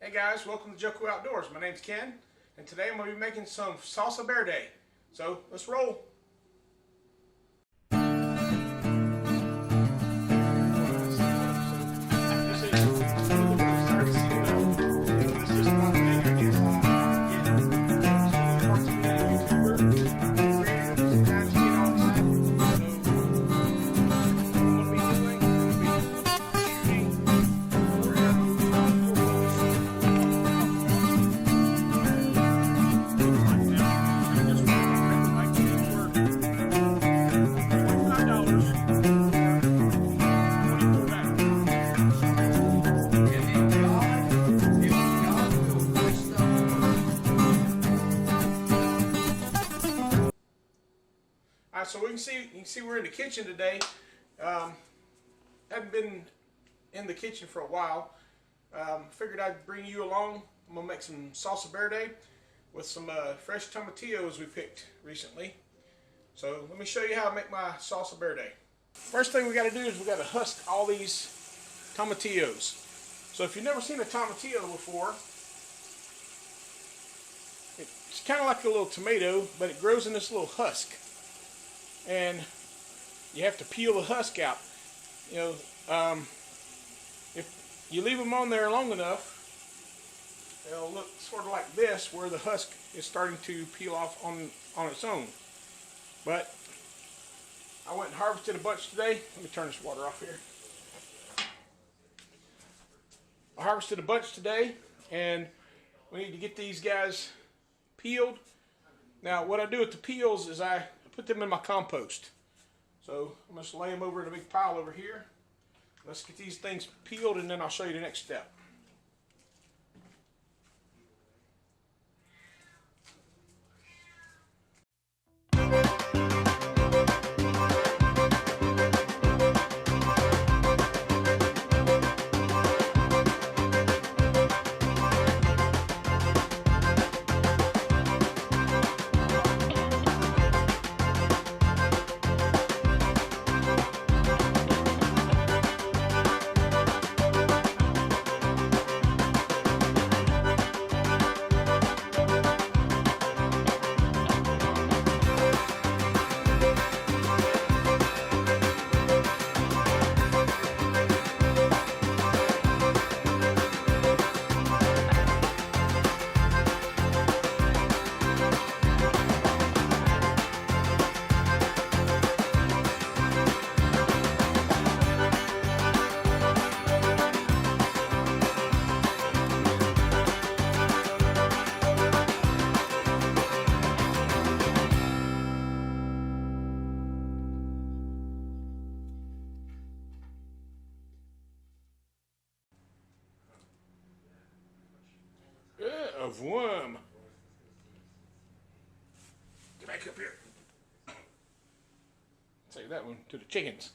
Hey guys, welcome to Joku Outdoors. My name's Ken, and today I'm going to be making some Salsa Verde. So, let's roll. Alright, so you can see we're in the kitchen today. Haven't been in the kitchen for a while. Figured I'd bring you along. I'm gonna make some salsa verde with some fresh tomatillos we picked recently. So let me show you how I make my salsa verde. First thing we got to do is we got to husk all these tomatillos. So if you've never seen a tomatillo before, it's kind of like a little tomato, but it grows in this little husk. And you have to peel the husk out. You know, if you leave them on there long enough, they'll look sort of like this, where the husk is starting to peel off on its own. But I went and harvested a bunch today. Let me turn this water off here. I harvested a bunch today, and we need to get these guys peeled. Now, what I do with the peels is I put them in my compost. So I'm just lay them over in a big pile over here. Let's get these things peeled, and then I'll show you the next step. Of worm. Get back up here. Save that one to the chickens.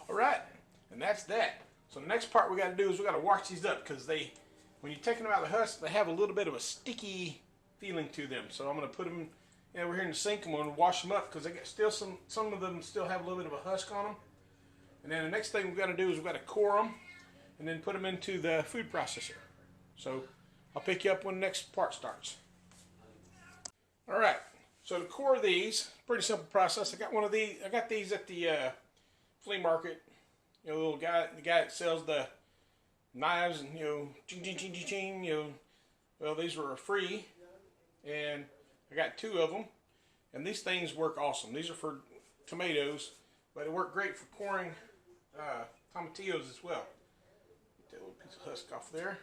Alright, and that's that. So the next part we got to do is we got to wash these up, because when you're taking them out of the husk, they have a little bit of a sticky feeling to them. So I'm going to put them over here in the sink. I'm going to wash them up, because they got still some of them still have a little bit of a husk on them. And then the next thing we've got to do is we've got to core them and then put them into the food processor. So I'll pick you up when the next part starts. Alright, So to core these, pretty simple process. I got one of these. I got these at the flea market. You know, the guy that sells the knives, and ching ching ching ching ching. Well, these were free, and I got 2 of them. And these things work awesome. These are for tomatoes, but it worked great for coring tomatillos as well. Get that little piece of husk off there.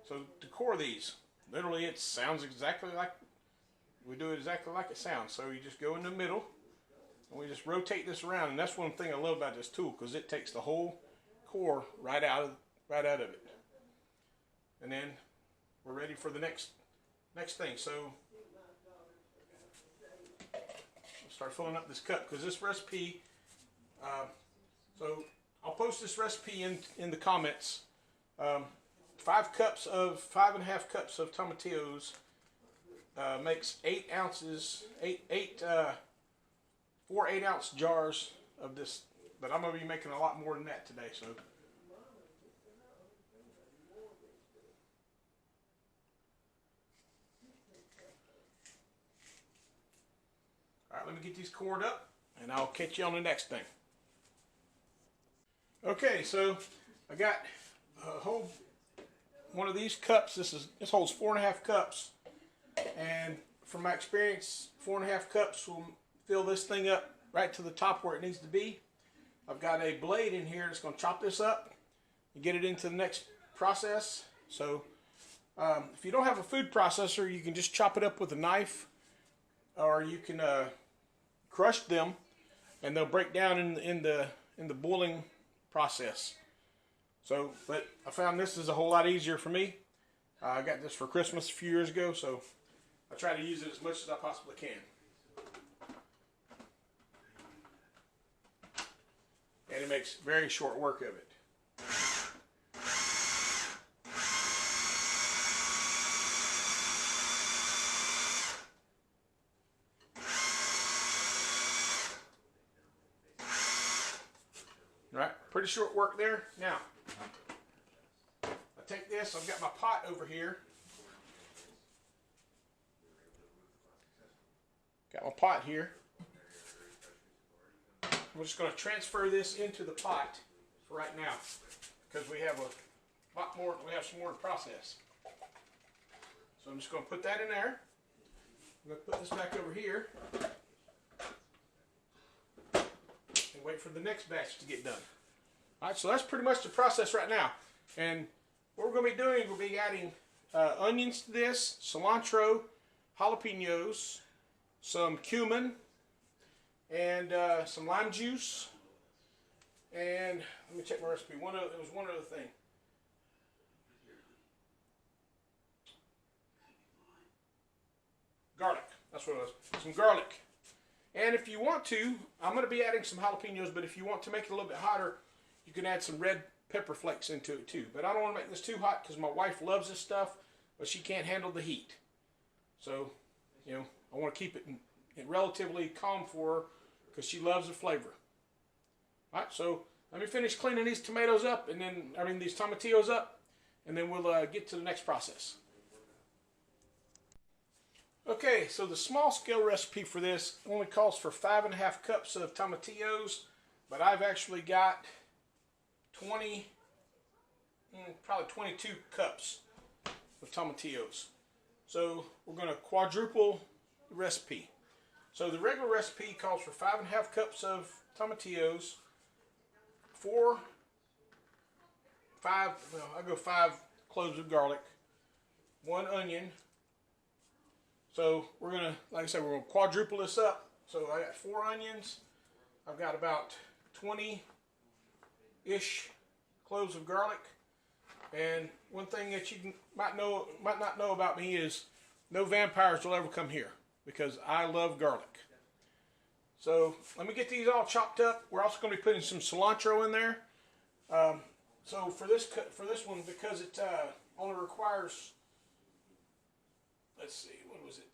So to core these, literally it sounds exactly like, we do it exactly like it sounds. So you just go in the middle, and we just rotate this around. And that's one thing I love about this tool, because it takes the whole core right out of it. And then we're ready for the next thing. So we'll start filling up this cup, because this recipe, so I'll post this recipe in the comments. 5.5 cups of tomatillos makes 8 ounces, 4 8-ounce jars of this, but I'm going to be making a lot more than that today. So all right, let me get these cored up, and I'll catch you on the next thing. Okay, so I got a whole one of these cups. This holds 4.5 cups, and from my experience, 4.5 cups will fill this thing up right to the top where it needs to be. I've got a blade in here that's going to chop this up and get it into the next process. So if you don't have a food processor, you can just chop it up with a knife, or you can crush them, and they'll break down in the boiling process. So, but I found this is a whole lot easier for me. I got this for Christmas a few years ago, so I try to use it as much as I possibly can. And it makes very short work of it. All right, pretty short work there. Now, I take this, I've got my pot over here. Got my pot here. We're just going to transfer this into the pot for right now, because we have a lot more, we have some more to process. So I'm just going to put that in there. I'm going to put this back over here and wait for the next batch to get done. Alright, so that's pretty much the process right now. And what we're going to be doing, we'll be adding onions to this, cilantro, jalapenos, some cumin, and some lime juice. And let me check my recipe. There was one other thing. Garlic. That's what it was. Some garlic. And if you want to, I'm going to be adding some jalapenos, but if you want to make it a little bit hotter, you can add some red pepper flakes into it too. But I don't want to make this too hot, because my wife loves this stuff, but she can't handle the heat. So, I want to keep it relatively calm for her, because she loves the flavor. Alright, so let me finish cleaning these tomatoes up, and then, these tomatillos up, and then we'll get to the next process. Okay, so the small scale recipe for this only calls for 5.5 cups of tomatillos, but I've actually got probably 22 cups of tomatillos. So we're going to quadruple the recipe. So the regular recipe calls for 5.5 cups of tomatillos, 5 cloves of garlic, 1 onion. So we're going to, like I said, we're going to quadruple this up. So I got 4 onions. I've got about 20-ish cloves of garlic. And one thing that you might not know about me is no vampires will ever come here, because I love garlic. So let me get these all chopped up. We're also going to be putting some cilantro in there. So for this one, because it only requires, let's see, what was it?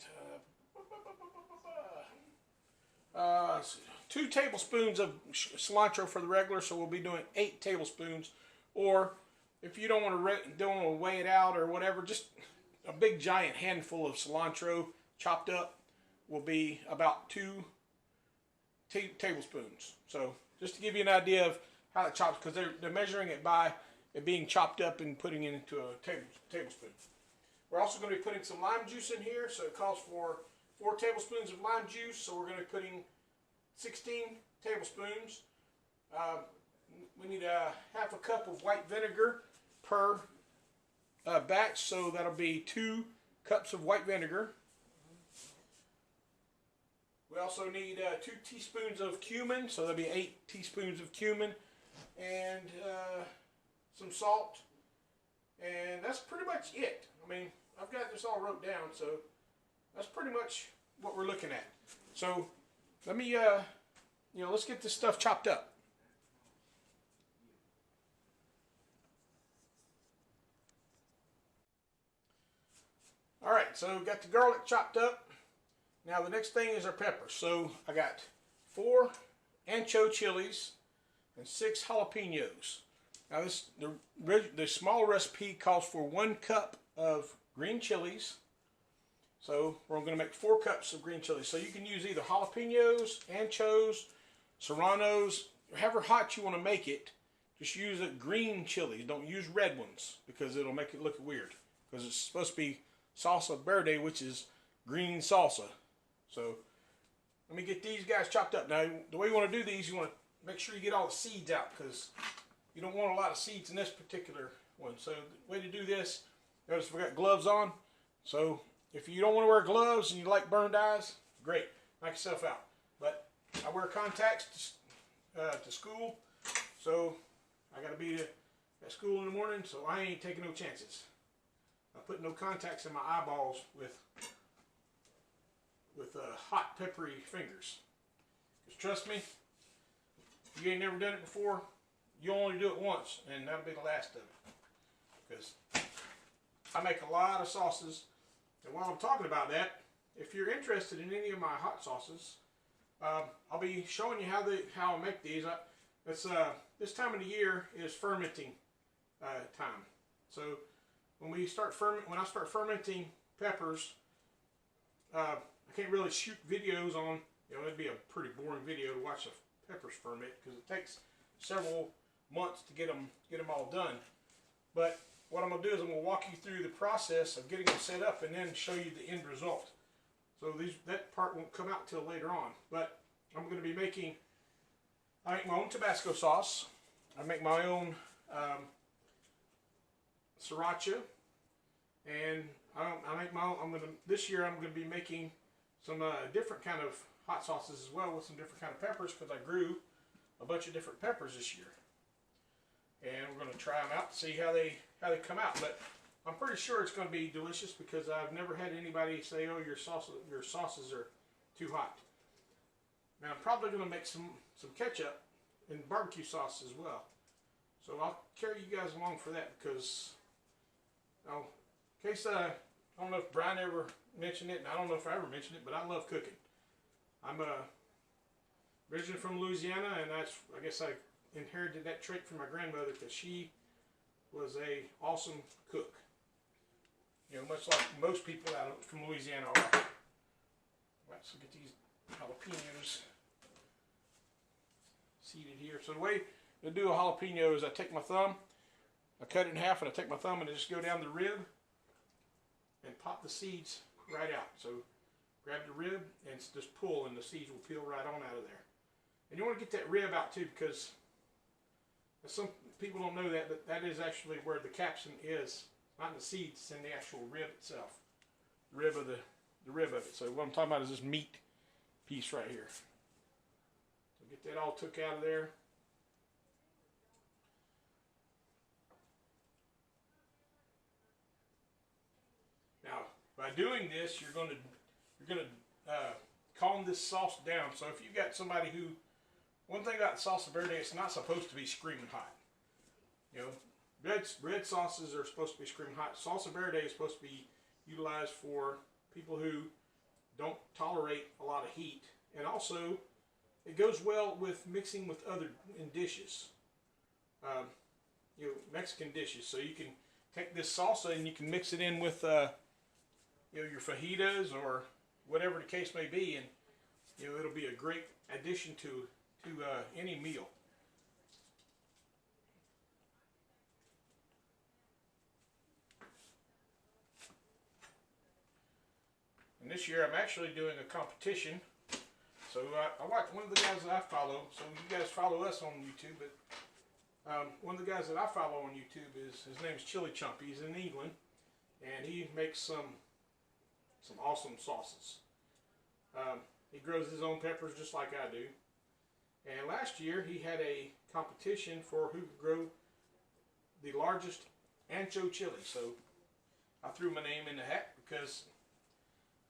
2 tablespoons of cilantro for the regular, so we'll be doing 8 tablespoons. Or if you don't want to weigh it out or whatever, just a big giant handful of cilantro chopped up will be about 2 tablespoons. So just to give you an idea of how it chops, because they're measuring it by it being chopped up and putting it into a tablespoon. We're also going to be putting some lime juice in here, so it calls for 4 tablespoons of lime juice, so we're going to be putting 16 tablespoons. We need half a cup of white vinegar per batch, so that'll be 2 cups of white vinegar. We also need 2 teaspoons of cumin, so that'll be 8 teaspoons of cumin, and some salt, and that's pretty much it. I mean, I've got this all wrote down, so that's pretty much what we're looking at. So let me, let's get this stuff chopped up. All right, so got the garlic chopped up. Now the next thing is our peppers. So I got 4 ancho chilies and 6 jalapenos. Now the small recipe calls for 1 cup of green chilies. So we're going to make 4 cups of green chilies. So you can use either jalapenos, anchos, serranos, however hot you want to make it. Just use a green chilies. Don't use red ones because it'll make it look weird. Because it's supposed to be Salsa Verde, which is green salsa. So let me get these guys chopped up. Now the way you want to do these, you want to make sure you get all the seeds out, because you don't want a lot of seeds in this particular one. So the way to do this, notice we got gloves on. So if you don't want to wear gloves and you like burned eyes, great, knock yourself out. But I wear contacts to school, so I got to be at school in the morning, so I ain't taking no chances. I put no contacts in my eyeballs with hot peppery fingers. Because trust me, if you ain't never done it before, you'll only do it once, and that'll be the last of it. Because I make a lot of sauces, and while I'm talking about that, if you're interested in any of my hot sauces, I'll be showing you how I make these. This time of the year is fermenting time. So when I start fermenting peppers, I can't really shoot videos on. It'd be a pretty boring video to watch the peppers ferment because it takes several months to get them all done. But what I'm gonna do is I'm gonna walk you through the process of getting them set up and then show you the end result. So that part won't come out till later on. But I'm gonna be making. I make my own Tabasco sauce. I make my own sriracha, and I make my own. This year I'm gonna be making some different kind of hot sauces as well with some different kind of peppers, because I grew a bunch of different peppers this year, and we're gonna try them out to see how they come out. But I'm pretty sure it's gonna be delicious because I've never had anybody say, "Oh, your sauces are too hot." Now I'm probably gonna make some ketchup and barbecue sauce as well. So I'll carry you guys along for that, because in case I don't know if Brian ever mentioned it, and I don't know if I ever mentioned it, but I love cooking. I'm originally from Louisiana, and I guess I inherited that trait from my grandmother, because she was a awesome cook. Much like most people from Louisiana are. Right, so get these jalapenos seeded here. So the way to do a jalapeno is I take my thumb, I cut it in half, and I take my thumb and I just go down the rib and pop the seeds right out. So grab the rib and just pull, and the seeds will peel right on out of there. And you want to get that rib out too, because some people don't know that, but that is actually where the capsin is. Not in the seeds, it's in the actual rib itself. The rib of it. So what I'm talking about is this meat piece right here. So get that all took out of there. Now, by doing this, you're gonna calm this sauce down. So if you've got somebody who, one thing about Salsa Verde, it's not supposed to be screaming hot. Red sauces are supposed to be screaming hot. Salsa Verde is supposed to be utilized for people who don't tolerate a lot of heat, and also it goes well with mixing with other dishes, Mexican dishes. So you can take this salsa and you can mix it in with your fajitas, or whatever the case may be, and it'll be a great addition to any meal. And this year I'm actually doing a competition. So I watch one of the guys that I follow. So you guys follow us on YouTube, but one of the guys that I follow on YouTube his name's Chili Chump. He's in England, and he makes some awesome sauces. He grows his own peppers just like I do. And last year he had a competition for who could grow the largest ancho chili. So I threw my name in the hat because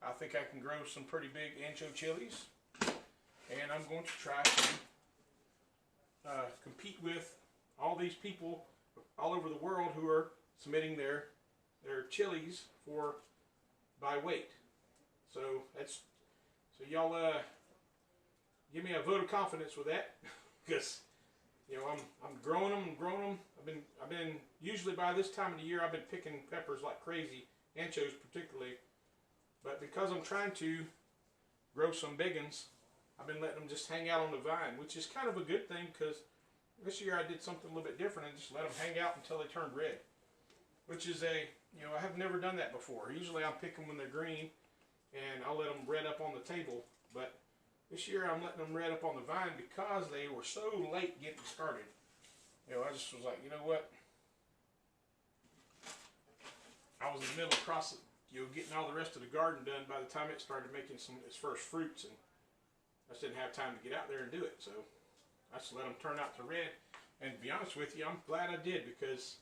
I think I can grow some pretty big ancho chilies. And I'm going to try to compete with all these people all over the world who are submitting their chilies by weight. So y'all give me a vote of confidence with that, because I'm growing them. I've been usually by this time of the year I've been picking peppers like crazy, anchos particularly, but because I'm trying to grow some big ones, I've been letting them just hang out on the vine, which is kind of a good thing, because this year I did something a little bit different and just let them hang out until they turned red, which is I have never done that before. Usually I'll pick them when they're green and I'll let them red up on the table, but this year I'm letting them red up on the vine because they were so late getting started. I just was like, you know what? I was in the middle of getting all the rest of the garden done by the time it started making its first fruits, and I just didn't have time to get out there and do it. So I just let them turn out to red. And to be honest with you, I'm glad I did, because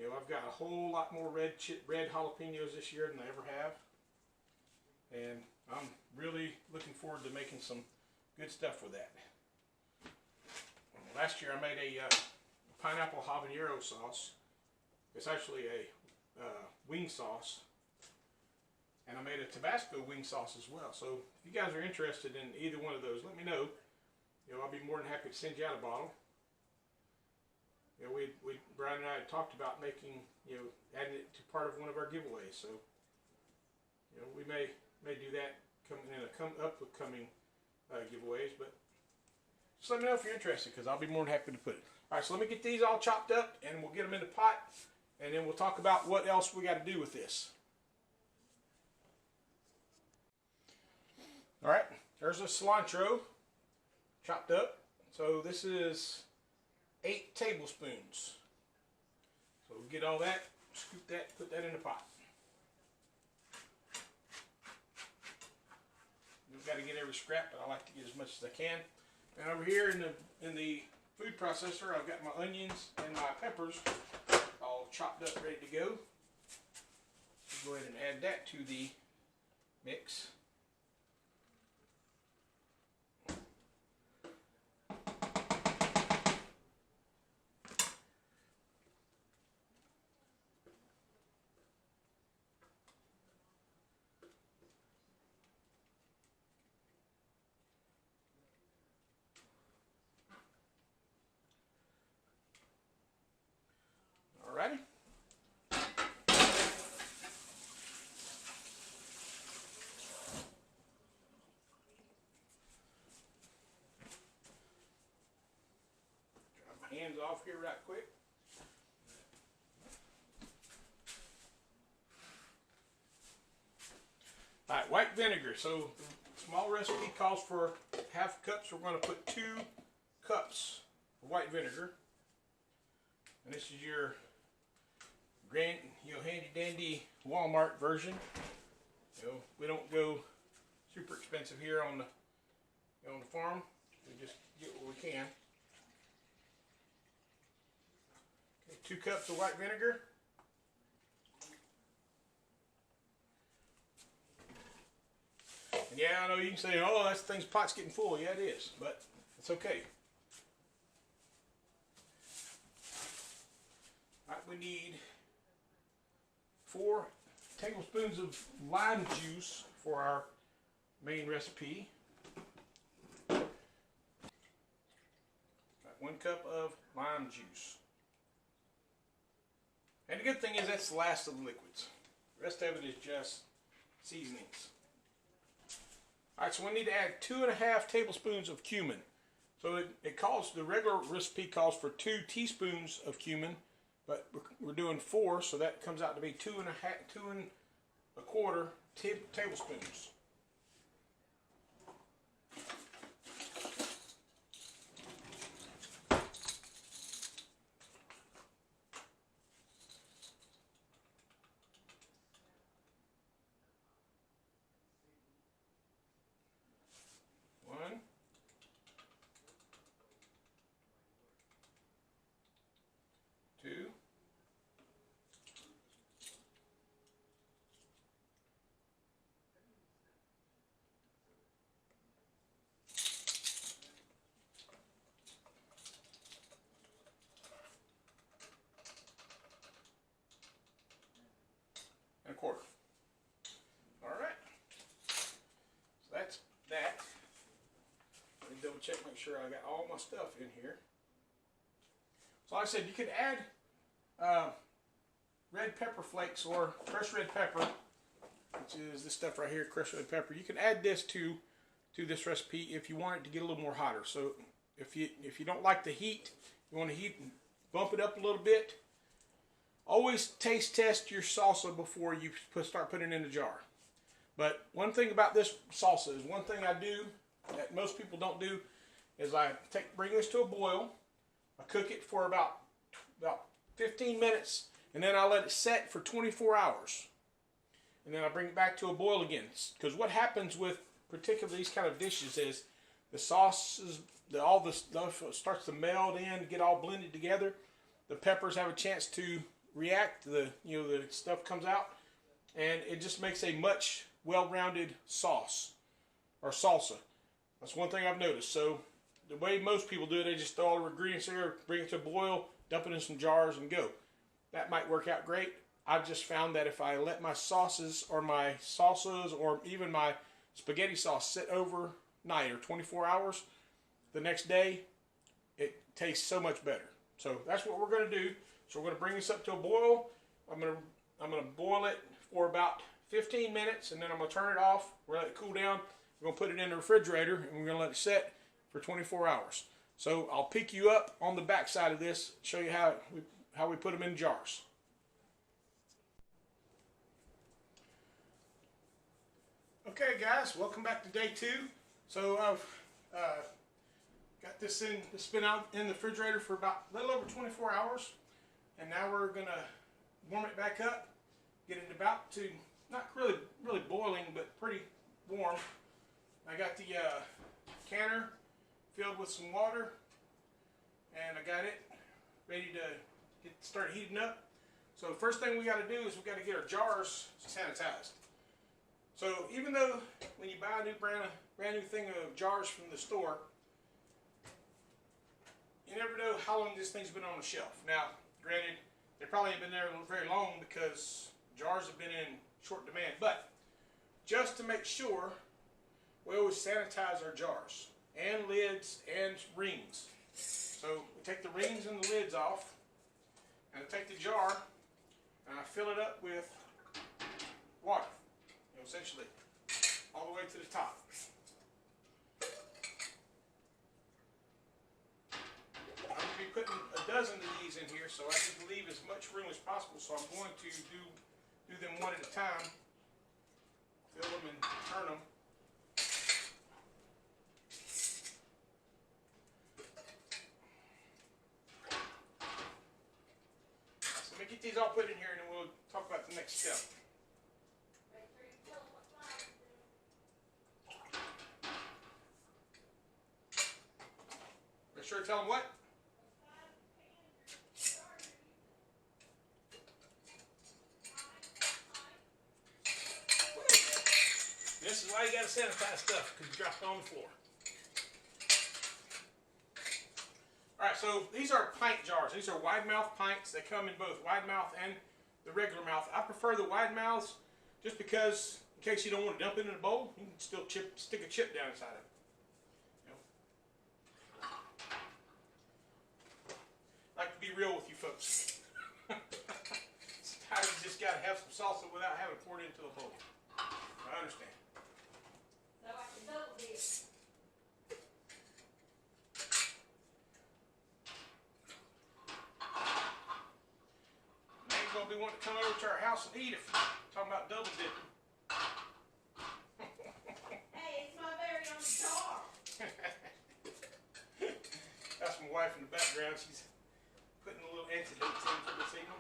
I've got a whole lot more red jalapenos this year than I ever have. And I'm really looking forward to making some good stuff with that. Last year I made a pineapple habanero sauce. It's actually a wing sauce. And I made a Tabasco wing sauce as well. So if you guys are interested in either one of those, let me know. I'll be more than happy to send you out a bottle. Brian and I had talked about making, adding it to part of one of our giveaways. So, we may do that coming in upcoming giveaways. But just let me know if you're interested, because I'll be more than happy to put it. All right, so let me get these all chopped up, and we'll get them in the pot, and then we'll talk about what else we got to do with this. All right, there's a cilantro chopped up. So this is 8 tablespoons. So we'll get all that, scoop that, put that in the pot. You've got to get every scrap, but I like to get as much as I can. And over here in the food processor, I've got my onions and my peppers all chopped up, ready to go. Go ahead and add that to the mix. Alrighty. Dry my hands off here right quick. Alright, white vinegar. So the small recipe calls for half cups. We're going to put 2 cups of white vinegar. And this is your handy dandy Walmart version. We don't go super expensive here on the farm. We just get what we can. Okay, 2 cups of white vinegar. And yeah, I know you can say, oh, that thing's pot's getting full. Yeah, it is, but it's okay. All right, we need 4 tablespoons of lime juice for our main recipe. 1 cup of lime juice. And the good thing is that's the last of the liquids. The rest of it is just seasonings. All right, so we need to add 2.5 tablespoons of cumin. So it calls, the regular recipe calls for 2 teaspoons of cumin, but we're doing 4, so that comes out to be 2.25 tablespoons. One, two, and 1/4. All right. So that's that. Let me double check, make sure I got all my stuff in here. So like I said, you could add red pepper flakes or crushed red pepper, which is this stuff right here, crushed red pepper. You can add this to this recipe if you want it to get a little more hotter. So if you don't like the heat, you want to bump it up a little bit. Always taste test your salsa before you start putting it in the jar. But one thing about this salsa is, one thing I do that most people don't do is I bring this to a boil. I cook it for about 15 minutes, and then I let it set for 24 hours. And then I bring it back to a boil again. Because what happens with particularly these kind of dishes is the sauces, all the stuff starts to meld in, get all blended together. The peppers have a chance to react. The stuff comes out, and it just makes a much well-rounded sauce or salsa. That's one thing I've noticed. So the way most people do it, they just throw all the ingredients there, bring it to a boil, dump it in some jars, and go. That might work out great. I've just found that if I let my sauces or my salsas or even my spaghetti sauce sit overnight or 24 hours, the next day it tastes so much better. So that's what we're going to do. So we're going to bring this up to a boil. I'm going to boil it for about 15 minutes, and then I'm going to turn it off. We're going to let it cool down. We're going to put it in the refrigerator, and we're going to let it set for 24 hours. So I'll pick you up on the back side of this, show you how we put them in jars. Okay guys, welcome back to day 2. So I've got this been out in the refrigerator for about a little over 24 hours. And now we're going to warm it back up, get it about to, not really boiling, but pretty warm. I got the canner filled with some water, and I got it ready to start heating up. So the first thing we got to do is we got to get our jars sanitized. So even though when you buy a brand new thing of jars from the store, you never know how long this thing's been on the shelf. Now, granted, they probably haven't been there very long because jars have been in short demand. But just to make sure, we always sanitize our jars and lids and rings. So we take the rings and the lids off, and I take the jar and I fill it up with water, essentially all the way to the top. I'm going to be putting a dozen of these in here, so I need to leave as much room as possible. So I'm going to do them one at a time, fill them and turn them. So let me get these all put in here, and then we'll talk about the next step. Make sure to tell them what? This is why you got to sanitize stuff, because you dropped it on the floor. Alright, so these are pint jars. These are wide mouth pints. They come in both wide mouth and the regular mouth. I prefer the wide mouths just because, in case you don't want to dump it in a bowl, you can still stick a chip down inside of it. I like to be real with you folks. Sometimes you just got to have some salsa without having poured into a bowl. I understand. So I can want to come over to our house and eat if you're talking about double dipping. Hey, it's my very own jar. That's my wife in the background. She's putting a little antidotes in for this evening.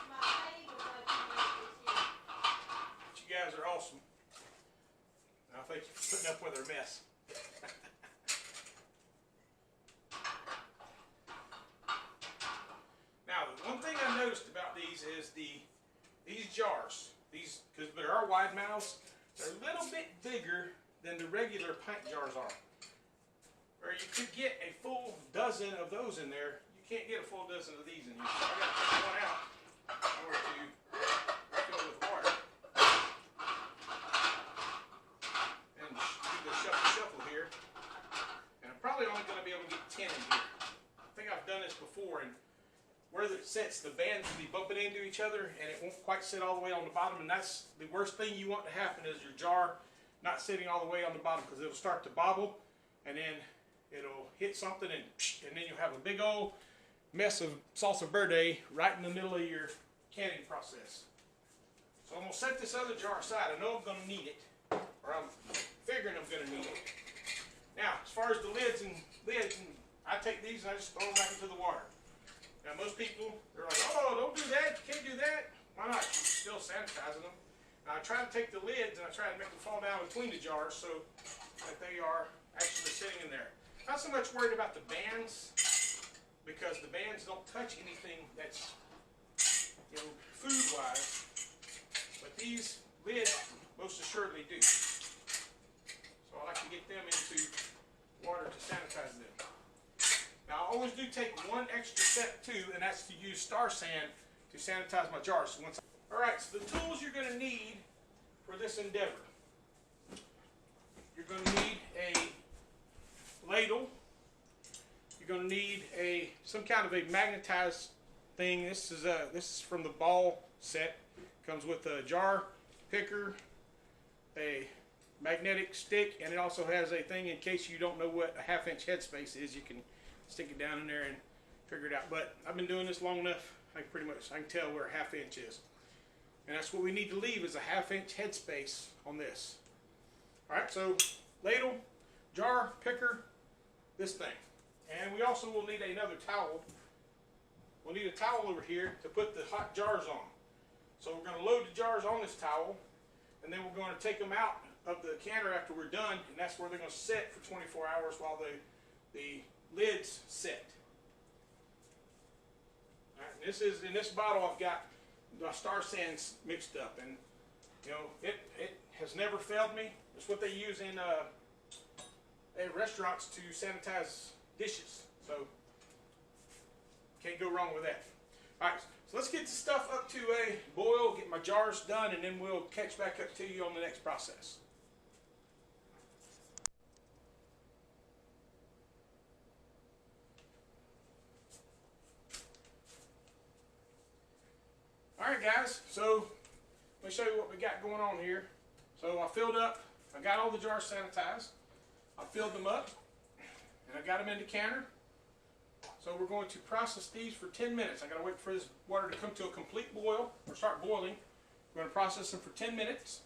My favorite one to make this year. But you guys are awesome. I thank you for putting up with our mess. Now, the one thing I noticed about these is these jars. These, because there are wide mouths, they're a little bit bigger than the regular pint jars are. Or you could get a full dozen of those in there. You can't get a full dozen of these in here. So I got to take one out in order to fill it with water. And do the shuffle here. And I'm probably only going to be able to get 10 in here. I think I've done this before, and where it sits, the bands will be bumping into each other, and it won't quite sit all the way on the bottom. And that's the worst thing you want to happen, is your jar not sitting all the way on the bottom, because it'll start to bobble, and then it'll hit something, and then you'll have a big old mess of salsa verde right in the middle of your canning process. So I'm going to set this other jar aside. I know I'm going to need it, or I'm figuring I'm going to need it. Now, as far as the lids, I take these and I just throw them back into the water. Now, most people, they're like, oh, don't do that. You can't do that. Why not? You're still sanitizing them. Now, I try to take the lids and I try to make them fall down between the jars so that they are actually sitting in there. Not so much worried about the bands, because the bands don't touch anything that's, food-wise, but these lids most assuredly do. So I like to get them into water to sanitize them. Now, I always do take one extra step too, and that's to use Star San to sanitize my jars. So alright, so the tools you're going to need for this endeavor. You're going to need a ladle. You're going to need some kind of a magnetized thing. This is from the ball set. Comes with a jar, picker, a magnetic stick, and it also has a thing in case you don't know what a 1/2 inch headspace is. You can stick it down in there and figure it out. But I've been doing this long enough, I can tell where a 1/2 inch is. And that's what we need to leave, is a 1/2 inch headspace on this. Alright, so ladle, jar, picker, this thing. And we also will need another towel. We'll need a towel over here to put the hot jars on. So we're going to load the jars on this towel, and then we're going to take them out of the canner after we're done, and that's where they're going to sit for 24 hours while the lids set. All right, in this bottle I've got my Star Sans mixed up, and it has never failed me. It's what they use in restaurants to sanitize dishes, so can't go wrong with that. All right, so let's get the stuff up to a boil, get my jars done, and then we'll catch back up to you on the next process. Alright guys, so let me show you what we got going on here. So I got all the jars sanitized, I filled them up, and I got them in the canner. So we're going to process these for 10 minutes. I got to wait for this water to come to a complete boil, or start boiling. We're going to process them for 10 minutes,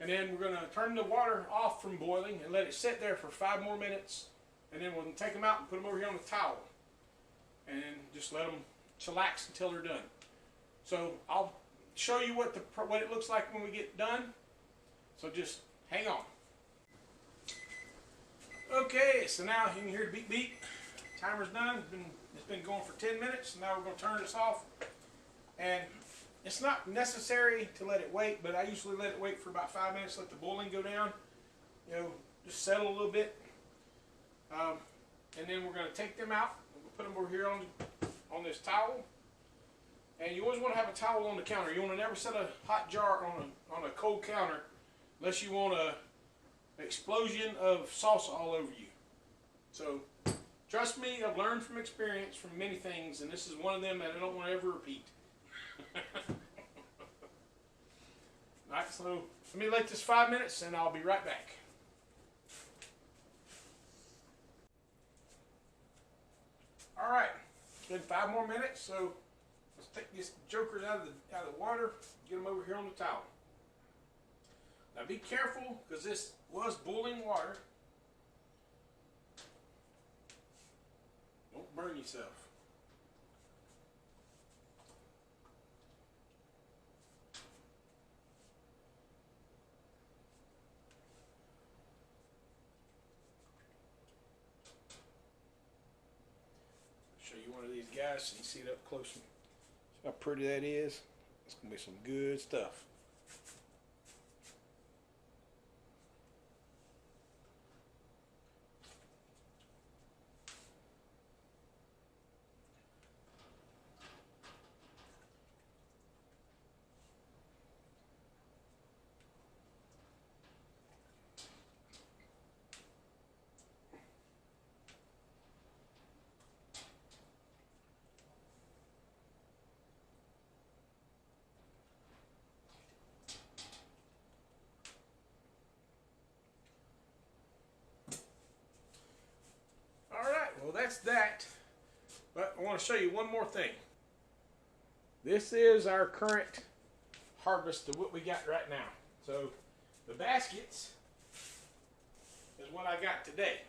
and then we're going to turn the water off from boiling and let it sit there for 5 more minutes, and then we'll take them out and put them over here on the towel, and just let them chillax until they're done. So I'll show you what it looks like when we get done. So just hang on. Okay, so now you can hear the beep beep. Timer's done. It's been going for 10 minutes. Now we're going to turn this off. And it's not necessary to let it wait, but I usually let it wait for about 5 minutes. Let the boiling go down. Just settle a little bit. And then we're going to take them out. We'll put them over here on this towel. And you always want to have a towel on the counter. You want to never set a hot jar on a cold counter unless you want an explosion of salsa all over you. So trust me, I've learned from experience from many things, and this is one of them that I don't want to ever repeat. Alright, so let me let this 5 minutes and I'll be right back. Alright, been 5 more minutes. So let's take these jokers out of the water, get them over here on the towel. Now be careful, because this was boiling water. Don't burn yourself. Show you one of these guys so you can see it up close. See how pretty that is? It's going to be some good stuff. Well, that's that, but I want to show you one more thing. This is our current harvest of what we got right now. So the baskets is what I got today.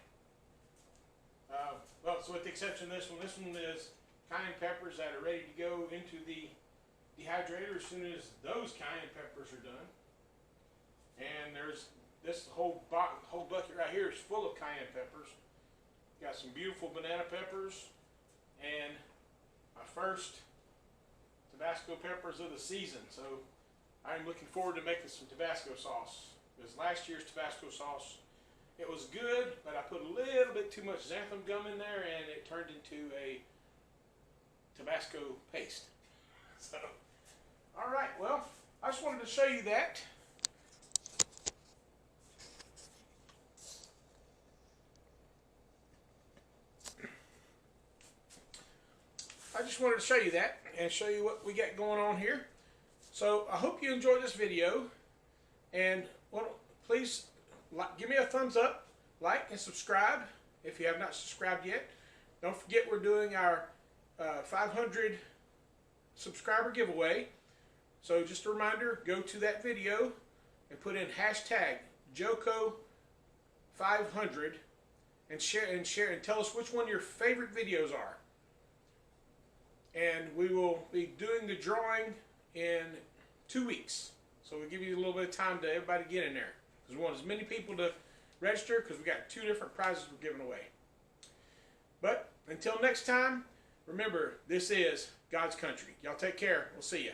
Well, so with the exception of this one is cayenne peppers that are ready to go into the dehydrator as soon as those cayenne peppers are done. And there's this whole bucket right here is full of cayenne peppers. Got some beautiful banana peppers and my first Tabasco peppers of the season. So I'm looking forward to making some Tabasco sauce. Because last year's Tabasco sauce, it was good, but I put a little bit too much xanthan gum in there and it turned into a Tabasco paste. So, all right, well, I just wanted to show you that. I just wanted to show you that and show you what we got going on here. So I hope you enjoyed this video, and please give me a thumbs up, like and subscribe if you have not subscribed yet. Don't forget we're doing our 500 subscriber giveaway. So just a reminder, go to that video and put in hashtag JoCo500 and share and tell us which one your favorite videos are. And we will be doing the drawing in 2 weeks. So we'll give you a little bit of time to everybody get in there. Because we want as many people to register, because we got 2 different prizes we're giving away. But until next time, remember, this is God's country. Y'all take care. We'll see you.